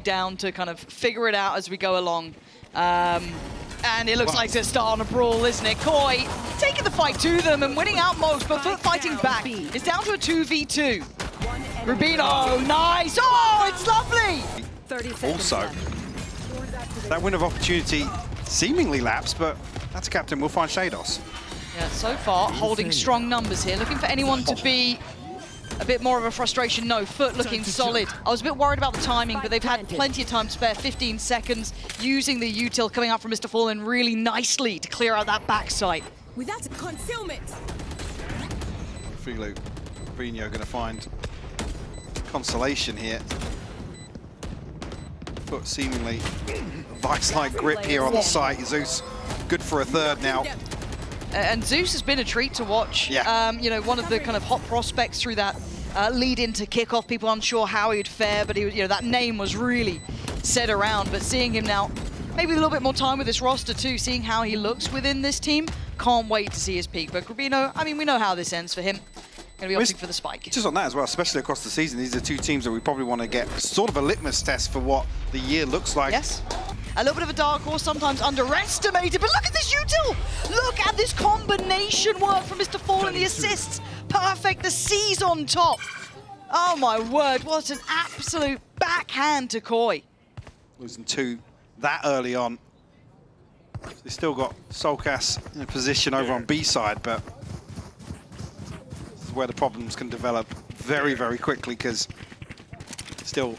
down to kind of figure it out as we go along. And it looks like it's starting a brawl, isn't it? Koi taking the fight to them and winning out most, but FUT fighting back. It's down to a 2v2. Rubino, nice! Oh, it's lovely! Also, that win of opportunity seemingly lapsed, but that's a captain. We'll find Shados. Yeah, so far, holding strong numbers here. Looking for anyone to be a bit more of a frustration. No, FUT looking solid. I was a bit worried about the timing, but they've had plenty of time to spare. 15 seconds, using the util coming out from Mr. Fallen really nicely to clear out that backside. Without concealment. Filu, Rubino going to find consolation here. FUT seemingly vice-like grip here on the site. Zeus, good for a third now. And Zeus has been a treat to watch. Yeah. You know, one of the kind of hot prospects through that lead into kickoff. People unsure how he'd fare, but he, you know, that name was really said around. But seeing him now, maybe a little bit more time with this roster too, seeing how he looks within this team, can't wait to see his peak. But Rubino, I mean, we know how this ends for him. Going to be opting for the spike. Just on that as well, especially across the season, these are two teams that we probably want to get sort of a litmus test for what the year looks like. Yes. A little bit of a dark horse, sometimes underestimated, but look at this util! Look at this combination work from Mr. Fallen, the assists. Perfect, the C's on top. Oh my word, what an absolute backhand to Koi. Losing two that early on. They still got Solkas in a position over on B side, but this is where the problems can develop very, very quickly because still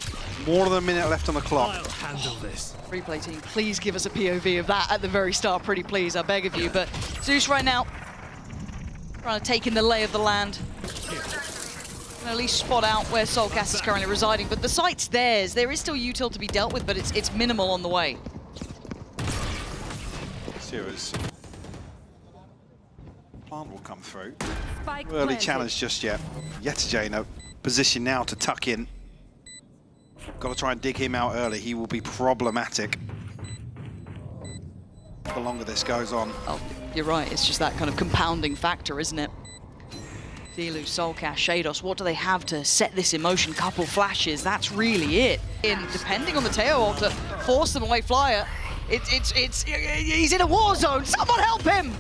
more than a minute left on the clock. I'll handle this. Replay team, please give us a POV of that at the very start, pretty please, I beg of you. But Zeus right now, trying to take in the lay of the land. At least spot out where Solkas is currently residing, but the site's theirs. There is still util to be dealt with, but it's minimal on the way. Serious. Plant will come through. Spike Early planted. challenge just yet. Yetijay in a position now to tuck in. Got to try and dig him out early. He will be problematic the longer this goes on. Oh, you're right. It's just that kind of compounding factor, isn't it? Filu, Solkas, Shados, what do they have to set this in motion? Couple flashes, that's really it. Depending on the tail ult to force them away Flyer, he's in a war zone. Someone help him!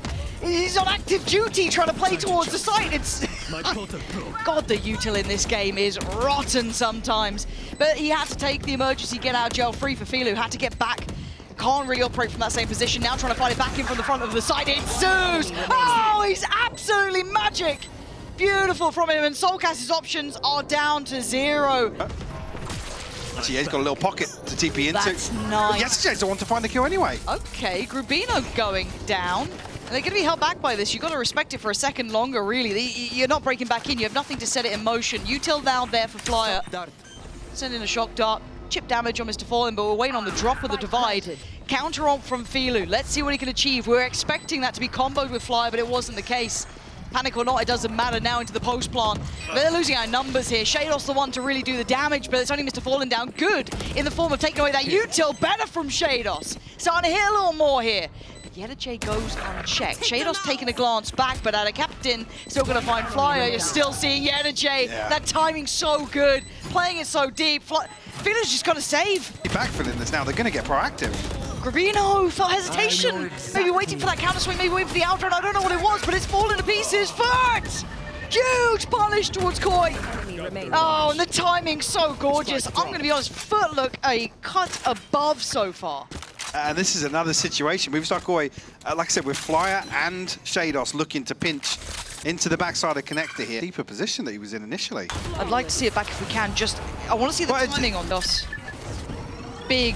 He's on active duty trying to play towards the site. It's God, the util in this game is rotten sometimes. But he had to take the emergency get out of jail free for Filu, had to get back. Can't really operate from that same position. Now trying to fight it back in from the front of the side. It's Zeus! Oh, he's absolutely magic! Beautiful from him, and Solkas's options are down to 0. Actually, yeah, he's got a little pocket to TP into. That's nice. Yetijay don't want to find the kill anyway. Okay, Rubino going down. And they're going to be held back by this. You've got to respect it for a second longer, really. You're not breaking back in. You have nothing to set it in motion. Util now there for Flyer. Send in a shock dart. Chip damage on Mr. Fallen, but we're waiting on the drop of the divide. Counter ult from Filu. Let's see what he can achieve. We're expecting that to be comboed with Flyer, but it wasn't the case. Panic or not, it doesn't matter now into the post plant. But they're losing our numbers here. Shados the one to really do the damage, but it's only Mr. Fallen down. Good in the form of taking away that util. Better from Shados. Starting to hit a little more here. Yetijay goes unchecked. Shados taking a glance back, but at a captain, still going to find Flyer. You're still seeing Yetijay. Yeah. That timing's so good. Playing it so deep. Filu's just got to save. Backfilling this now. They're going to get proactive. Rubino felt hesitation. Maybe waiting for that counter swing, maybe waiting for the outrun. I don't know what it was, but it's fallen to pieces. FUT! Huge punish towards Koi. Oh, and the timing's so gorgeous. I'm going to be honest, FUT look a cut above so far. And this is another situation. We've stuck Koi, like I said, with Flyer and Shados looking to pinch into the backside of connector here. Deeper position that he was in initially. I'd like to see it back if we can. Just, I want to see the timing on this. Big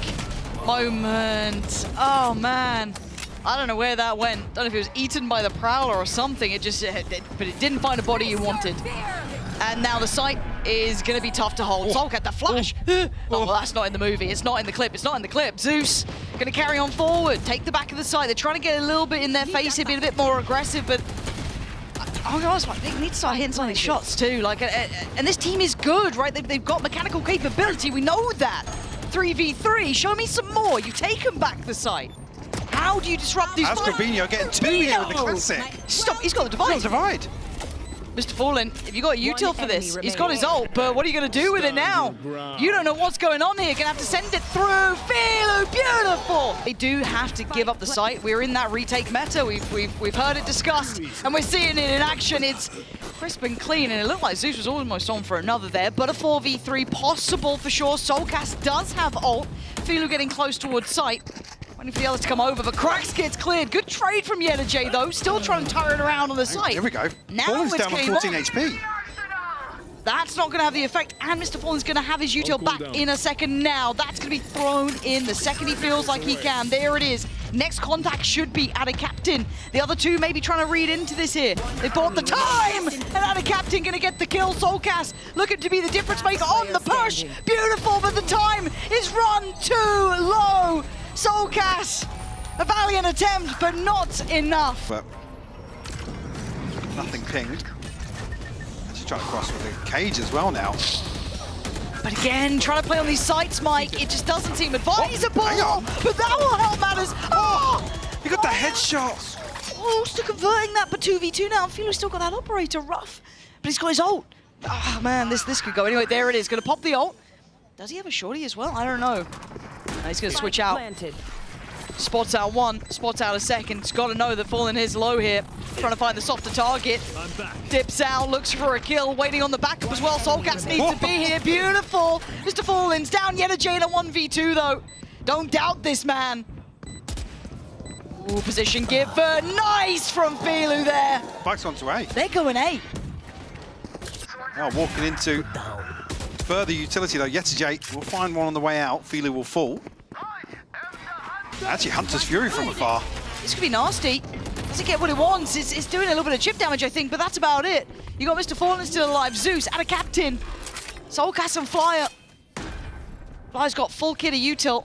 moment. Oh man, I don't know where that went. Don't know if it was eaten by the Prowler or something. But it didn't find a body you wanted. And now the site is going to be tough to hold. Solkat, the flash. Oh, well, that's not in the movie. It's not in the clip. It's not in the clip. Zeus going to carry on forward. Take the back of the site. They're trying to get a little bit in their face here, be a bit more aggressive, but I'm honest, they need to start hitting some of these shots too. Like, and this team is good, right? They've got mechanical capability. We know that. 3v3. Show me some more. You take them back the site. How do you disrupt these? That's Rubino getting 2 here in the classic. Stop. He's got the divide. He's got the divide. Mr. Fallen, if you got a util for this, he's got his ult, but what are you going to do with it now? You don't know what's going on here. Gonna have to send it through. Filu, beautiful! They do have to give up the site. We're in that retake meta. We've heard it discussed, and we're seeing it in action. It's crisp and clean, and it looked like Zeus was almost on for another there, but a 4v3 possible for sure. Soulcast does have ult. Filu getting close towards site. Waiting for the others to come over, but Cracks gets cleared. Good trade from J though. Still trying to turn around on the site. Here we go. Now Fallen's it's down on game 14 on. HP. That's not going to have the effect, and Mr. Fallen's going to have his util back in a second now. That's going to be thrown in the second he feels like he can. There it is. Next contact should be at a captain. The other two may be trying to read into this here. They bought the time, and at a captain going to get the kill. Soulcast looking to be the difference maker on the push. Beautiful, but the time is run too low. Soulcast, a valiant attempt, but not enough. But nothing pinged. Actually trying to cross with the cage as well now. But again, trying to play on these sites, Mike, it just doesn't seem advisable. But that will help matters. Oh! He got the headshot. Oh, still converting that, but 2v2 now. Filu's still got that operator rough, but he's got his ult. Oh man, this could go anyway. There it is, gonna pop the ult. Does he have a shorty as well? I don't know. No, he's gonna switch out. Spots out one, spots out a second. He's got to know that Fallen is low here. Trying to find the softer target. Dips out, looks for a kill, waiting on the backup as well. Soulcast needs to be here. Beautiful. Mr. Fallen's down yet again at 1v2 though. Don't doubt this man. Ooh, position giver. Nice from Filu there. Bike's on to A. They're going A. Now walking into further utility though. J will find one on the way out. Filu will fall. Actually, Hunter's Fury from afar. This could be nasty. Doesn't get what it wants. It's doing a little bit of chip damage, I think, but that's about it. You got Mr. Fallen still alive. Zeus and a captain. Soulcast and Flyer. Flyer's got full kit of util.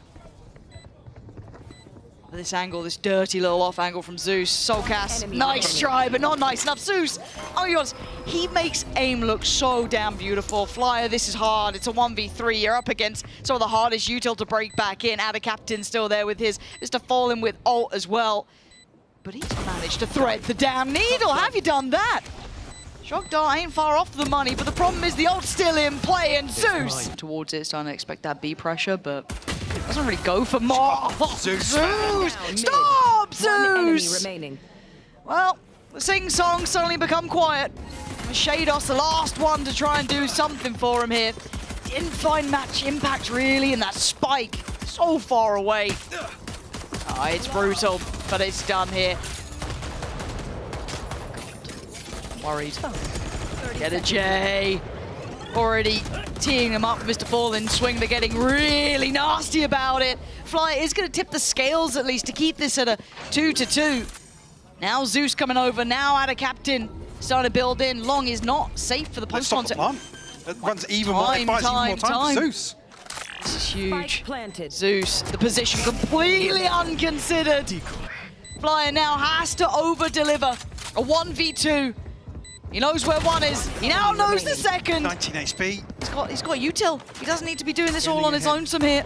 This angle, this dirty little off angle from Zeus. Soulcast, nice try, but not nice enough. Zeus, oh my God, he makes aim look so damn beautiful. Flyer, this is hard. It's a 1v3. You're up against some of the hardest util to break back in. Ada Captain still there with his. Mr. Fallen with ult as well. But he's managed to thread the damn needle. Have you done that? Shock Dart ain't far off the money, but the problem is the ult's still in play, and Zeus towards it, starting to expect that B pressure, but doesn't really go for more. Zeus! Stop, Zeus! Well, the sing-song suddenly become quiet. Shados, the last one to try and do something for him here. Didn't find match impact really, and that spike so far away. Oh, it's brutal, but it's done here. Worried. Get a J. Already teeing him up, Mr. Fallen. Swing, they're getting really nasty about it. Fly is going to tip the scales at least to keep this at a 2-2. Now Zeus coming over, now out of captain. Starting to build in. Long is not safe for the post-contact. It runs even more, it buys even more time for Zeus. This is huge. Zeus, the position completely unconsidered. Flyer now has to over-deliver. A 1v2. He knows where one is. He now knows the second. 19 HP. He's got util. He doesn't need to be doing this all on his own from here.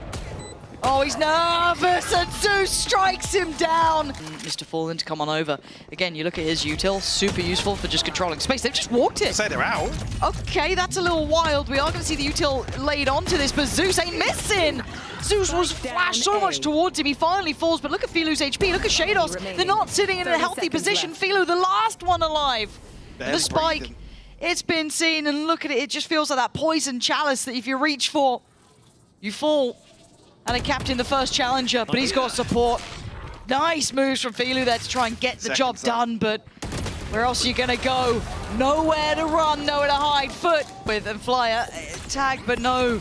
Oh, he's nervous, and Zeus strikes him down. Mr. Fallen to come on over. Again, you look at his util, super useful for just controlling space. They've just walked it. Say they're out. Okay, that's a little wild. We are going to see the util laid onto this, but Zeus ain't missing. Zeus was flashed so much towards him. He finally falls, but look at Filu's HP. Look at Shados. They're not sitting in a healthy position. Filu, the last one alive. The spike, it's been seen, and look at it. It just feels like that poison chalice that if you reach for, you fall. And a captain, the first challenger, but he's got support. Nice moves from Filu there to try and get the job done, but where else are you gonna go? Nowhere to run, nowhere to hide. FUT with and Flyer tag, but no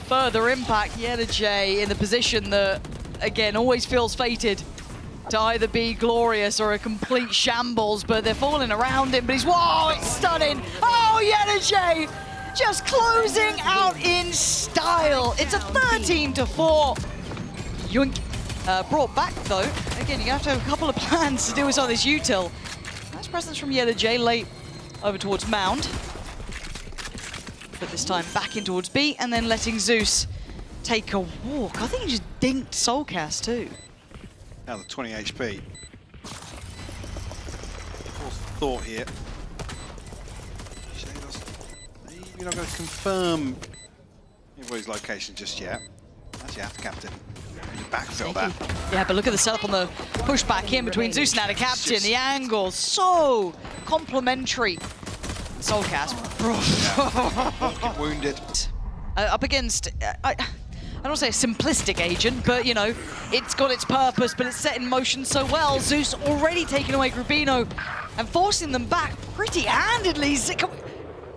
further impact. J in the position that, again, always feels fated to either be glorious or a complete shambles, but they're falling around him, but he's, whoa, it's stunning. Oh, J just closing out in style. It's a 13-4. Yoink. Brought back, though. Again, you have to have a couple of plans to deal with some of this util. Nice presence from J late over towards Mound. But this time back in towards B, and then letting Zeus take a walk. I think he just dinked Soulcast, too. Now the 20 HP. What's the thought here? You're not going to confirm anybody's location just yet. Actually, have to captain. Backfill that. Yeah, but look at the setup on the push back in between Zeus and the captain. The angle so complementary. Soulcast. Yeah. Wounded. Up against, I don't want to say a simplistic agent, but you know, it's got its purpose, but it's set in motion so well. Zeus already taking away Grubino and forcing them back pretty handedly.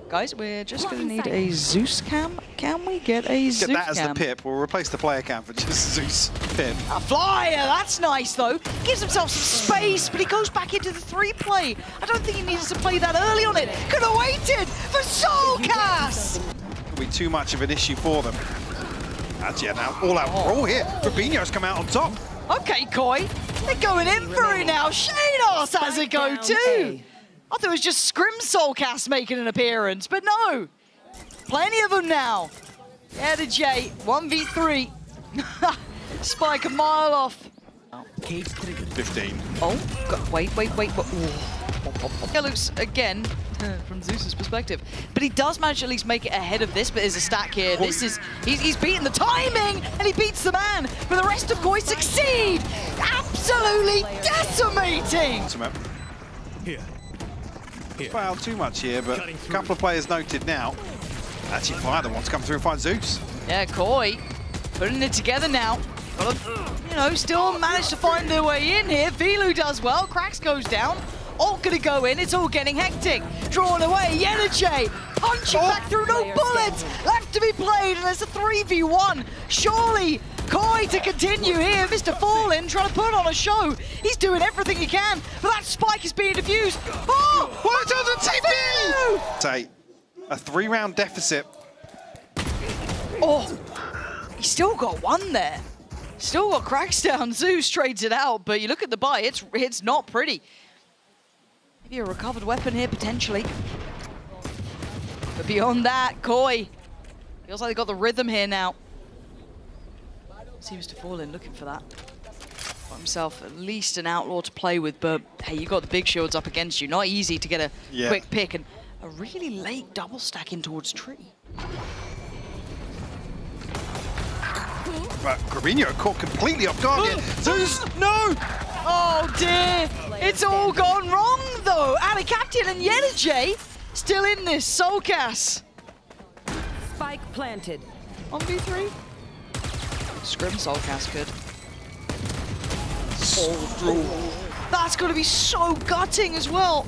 Guys, we're just going to need a Zeus cam. Can we get a Zeus cam? Get that as the pip. We'll replace the player cam for just Zeus pip. A flyer, that's nice though. Gives himself some space, but he goes back into the 3-play. I don't think he needed to play that early on it. Could have waited for Soulcast. It'll be too much of an issue for them. That's yeah, now all out brawl here. Fabinho's come out on top. Okay, Koi. They're going in for it now. Shanos has a go too. I thought it was just Scrim Soulcast making an appearance, but no. Plenty of them now. Yeah, the J, 1v3. Spike a mile off. 15. Oh, God, wait. Looks again, from Zeus's perspective. But he does manage to at least make it ahead of this, but there's a stack here. This is, he's beaten the timing, and he beats the man. But the rest of Koi succeed. Absolutely decimating. Here. Fouled too much here, but a couple of players noted now. Actually, Fire wants to come through and find Zeus. Yeah, Koi putting it together now. You know, still managed to find their way in here. Vilu does well. Krax goes down. Ult gonna go in. It's all getting hectic. Drawn away. Yenajay punching back through. No bullets left to be played, and there's a 3v1. Surely Koi to continue here. Mr. Fallen trying to put on a show. He's doing everything he can, but that spike is being defused. Oh, what's on the TV? Say, a 3-round deficit. Oh, he still got one there. Still got Krax down. Zeus trades it out, but you look at the buy, it's not pretty. Maybe a recovered weapon here, potentially. But beyond that, Koi feels like they got the rhythm here now. Seems to fall in looking for that. Got himself at least an outlaw to play with, but hey, you got the big shields up against you. Not easy to get a quick pick, and a really late double stack in towards tree. But Grubino caught completely off guard here. Zeus, no! Oh dear, it's all gone wrong though. And a captain and Yenajay still in this. Soulcast. Spike planted. 1v3. Scrim Soulcast could. That's going to be so gutting as well.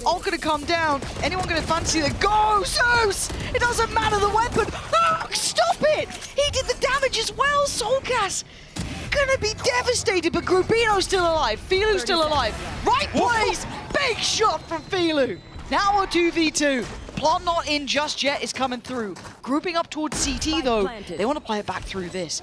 All going to come down. Anyone going to fancy the go, Zeus? It doesn't matter the weapon. Oh, stop it! He did the damage as well. Soulcast going to be devastated, but Grubino's still alive. Filu's still alive. Right place. Big shot from Filu. Now a 2v2. Plot not in just yet is coming through. Grouping up towards CT though. They want to play it back through this.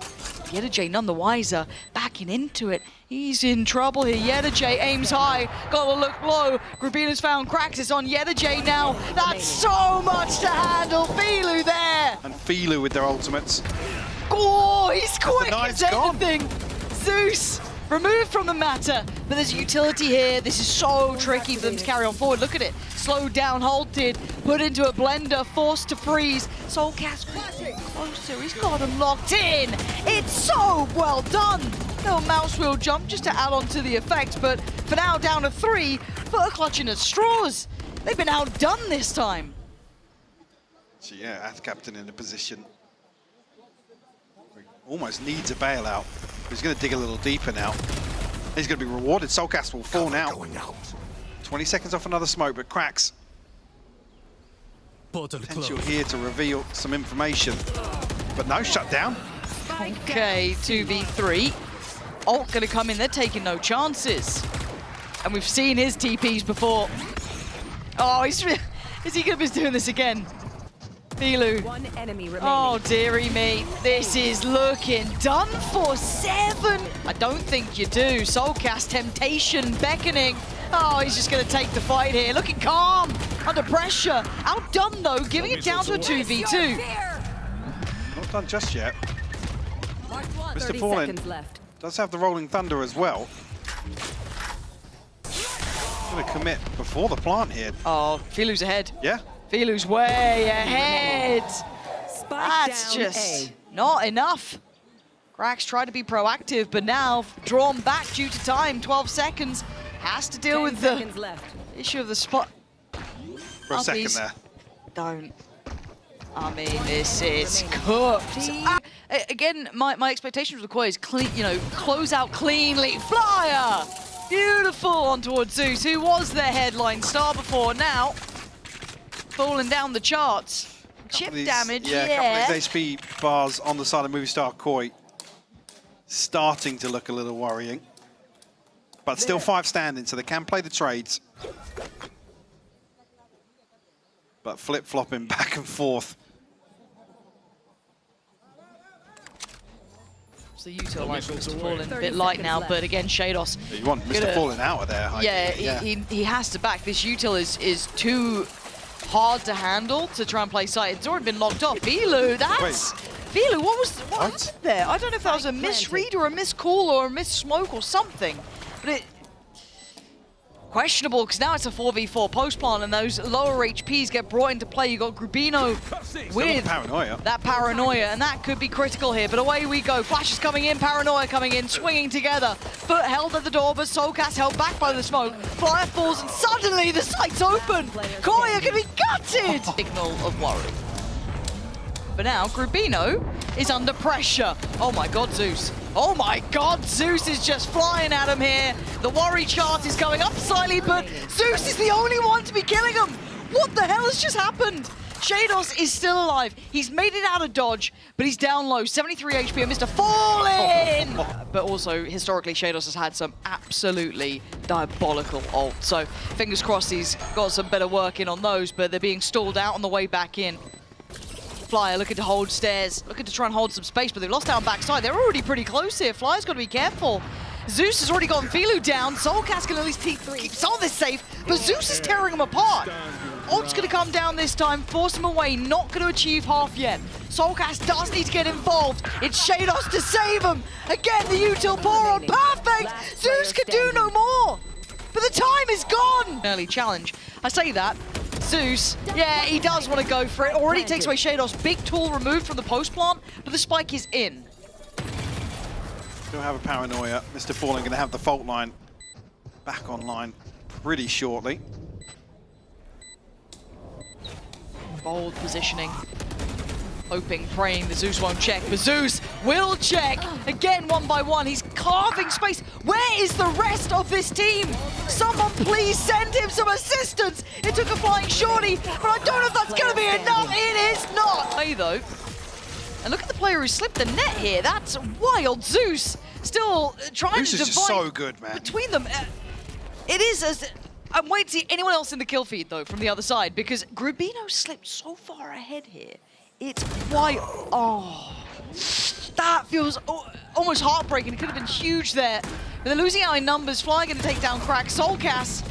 Yenajay none the wiser, backing into it. He's in trouble here. Yenajay aims high, gotta look low. Grubino's found cracks. It's on Yenajay now. That's so much to handle. Filu there. And Filu with their ultimates. Oh, he's quick as anything. Zeus removed from the matter, but there's utility here. This is so tricky for them to carry on forward. Look at it. Slowed down, halted, put into a blender, forced to freeze. Soulcast closer. He's got him locked in. It's so well done. Little mouse wheel jump just to add on to the effect, but for now down to 3, foot clutching at straws. They've been outdone this time. So yeah, Ath captain in a position. Almost needs a bailout. He's going to dig a little deeper now. He's going to be rewarded. Soulcast will fall now. 20 seconds off another smoke, but Krax. Potential here to reveal some information. But no, shut down. Okay, 2v3. Ult going to come in. They're taking no chances. And we've seen his TPs before. Oh, is he going to be doing this again? Filu. One enemy remaining. Oh, dearie me. This is looking done for 7. I don't think you do. Soulcast temptation beckoning. Oh, he's just going to take the fight here. Looking calm, under pressure. Outdone, though, giving it down to a 2v2. Not done just yet. Mr. Fallen does have the Rolling Thunder as well. Going to commit before the plant here. Oh, Filu's ahead. Yeah. Filu's way ahead. Spike That's down just A. not enough. Krax tried to be proactive, but now drawn back due to time. 12 seconds. Has to deal 10 with the seconds left. issue of the spot. For a second Uppies. there. Don't. I mean, this is cooked. Again, my expectation for the Koi is clean, close out cleanly. Flyer! Beautiful on towards Zeus, who was their headline star before. Now, falling down the charts. Chip damage, yeah. A couple of HP bars on the side of Movie Star Koi. Starting to look a little worrying. But still 5 standing, so they can play the trades. But flip-flopping back and forth. So util like Mr. Fallen a bit light now, but again, Shados. You want Mr. Fallen out of there. Yeah, he has to back. This util is too hard to handle to try and play site. It's already been locked off. Filu, that's... Filu, what happened there? I don't know if that was a misread or a miscall or a missmoke or something. But it... Questionable, because now it's a 4v4 post plant and those lower HPs get brought into play. You got Grubino with that paranoia, and that could be critical here. But away we go. Flash is coming in, paranoia coming in, swinging together. Foot held at the door, but Soulcast held back by the smoke. Flyer falls, and suddenly the site's open. Koi are going to be gutted. Signal of worry. But now Grubino is under pressure. Oh my God, Zeus. Oh my God, Zeus is just flying at him here. The worry chart is going up slightly, but Zeus is the only one to be killing him. What the hell has just happened? Shados is still alive. He's made it out of dodge, but he's down low. 73 HP and Mr. Fallen! But also, historically, Shados has had some absolutely diabolical ult. So fingers crossed he's got some better work in on those, but they're being stalled out on the way back in. Flyer looking to hold stairs, looking to try and hold some space, but they've lost out on backside. They're already pretty close here. Flyer's got to be careful. Zeus has already gotten Filu down. Soulcast can at least keep some of this safe, but Zeus is tearing him apart. Ult's going to come down this time, force him away, not going to achieve half yet. Soulcast does need to get involved. It's Shados to save him. Again, the util pour on, perfect! Zeus can do no more, but the time is gone. Early challenge. I say that. Zeus, yeah, he does want to go for it. Already takes away Shados. Big tool removed from the post plant, but the spike is in. Still have a paranoia. Mr. Fallen going to have the fault line back online pretty shortly. Bold positioning. Hoping, praying the Zeus won't check, but Zeus will check. Again, one by one, he's carving space. Where is the rest of this team? Someone please send him some assistance. It took a flying shorty, but I don't know if that's going to be enough. It is not. Hey, though. And look at the player who slipped the net here. That's wild. Zeus still trying Zeus to is divide just so good, man. between them. It is as... I'm waiting to see anyone else in the kill feed, though, from the other side, because Grubino slipped so far ahead here. It's wild. Oh, that feels almost heartbreaking. It could have been huge there. But they're losing out in numbers. Fly going to take down Krax. Soulcast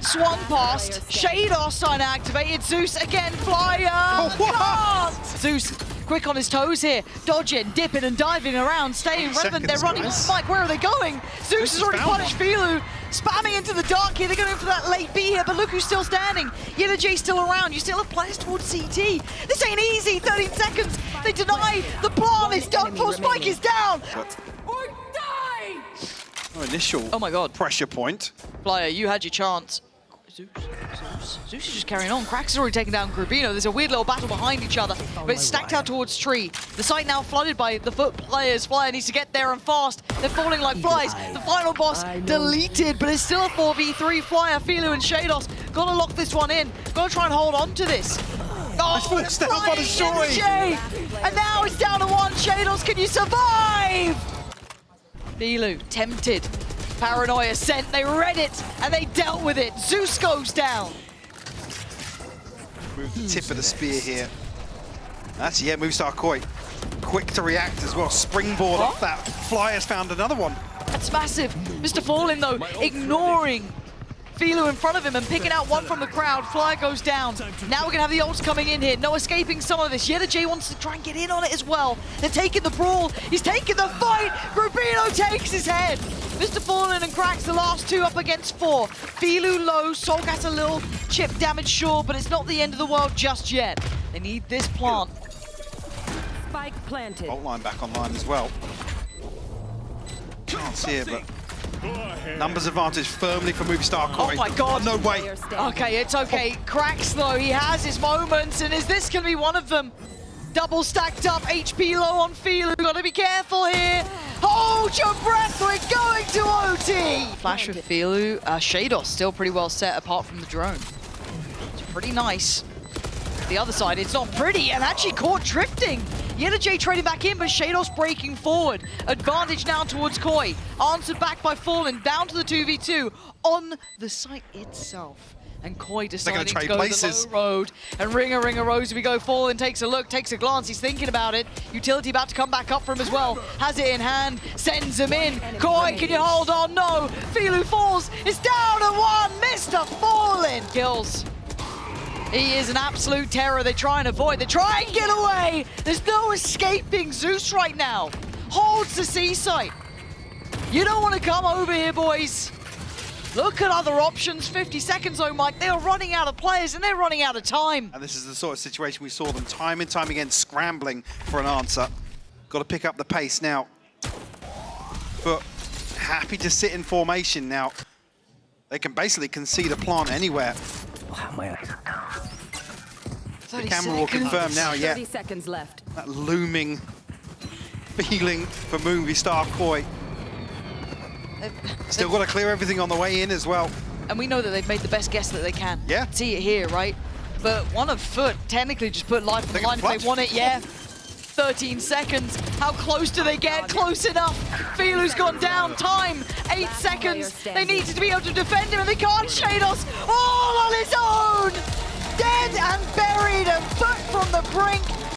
swung past. Shados trying to activate it. Zeus again. Flyer. Oh, Zeus quick on his toes here. Dodging, dipping and diving around. Staying relevant. They're running spike. Where are they going? Zeus has already punished Filu. Spamming into the dark here. They're going for that late B here, but look who's still standing. Yellow J's still around. You still have players towards CT. This ain't easy. 13 seconds. They deny. The plan is done for. Spike is down. Or die! No initial Oh my God. pressure point. Flyer, you had your chance. Zeus is just carrying on. Krax has already taken down Grubino. There's a weird little battle behind each other, but it's stacked out towards tree. The site now flooded by the FUT players. Flyer needs to get there and fast. They're falling like flies. The final boss deleted, but it's still a 4v3. Flyer, Filu, and Shados gotta lock this one in. Gotta try and hold on to this. Oh, It's down by the shorty. And now it's down to one. Shados, can you survive? Filu, tempted. Paranoia sent, they read it, and they dealt with it. Zeus goes down. Move the tip of the spear here. That's, yeah, Movistar Koi. Quick to react as well. Springboard off that. Flyer's found another one. That's massive. Mr. Fallen, though, ignoring Filu in front of him and picking out one from the crowd. Flyer goes down. Now we're going to have the ults coming in here. No escaping some of this. J wants to try and get in on it as well. They're taking the brawl. He's taking the fight. Rubino takes his head. Mr. Fallen and Cracks, the last two up against 4. Filu low, Soulcast a little chip damage, sure, but it's not the end of the world just yet. They need this plant. Spike planted. Bolt line back online as well. Can't see it, but numbers advantage firmly for Movistar Koi. Oh my god. No way. Okay, it's okay. Cracks though, he has his moments, and is this going to be one of them? Double stacked up, HP low on Filu. Gotta be careful here. Hold your breath, we're going to OT! Flash with Filu. Shados still pretty well set apart from the drone. It's pretty nice. The other side, it's not pretty, and actually caught drifting. J trading back in, but Shados breaking forward. Advantage now towards Koi. Answered back by Fallen, down to the 2v2 on the site itself. And Koi deciding to go the low road. And Ringer Rose, we go. Fallen takes a look, takes a glance, he's thinking about it. Utility about to come back up for him as well. Has it in hand, sends him in. Koi, can you hold on? No. Filu falls, it's down to 1. Mr. Fallen kills. He is an absolute terror. They try and avoid. They try and get away. There's no escaping Zeus right now. Holds the C site. You don't want to come over here, boys. Look at other options. 50 seconds, oh Mike. They are running out of players and they're running out of time. And this is the sort of situation we saw them time and time again scrambling for an answer. Got to pick up the pace now. But happy to sit in formation now. They can basically concede a plant anywhere. Wow, my eyes. The camera will confirm now, yeah. 30 seconds left. That looming feeling for Movistar Koi. Still got to clear everything on the way in as well. And we know that they've made the best guess that they can. Yeah. See it here, right? But one of FUT technically just put life on the line if they want it, yeah. 13 seconds. How close do they get? Close enough. Filu's gone down. Time, 8 seconds. They needed to be able to defend him and they can't. Shados all on his own. Dead and buried and FUT from the brink.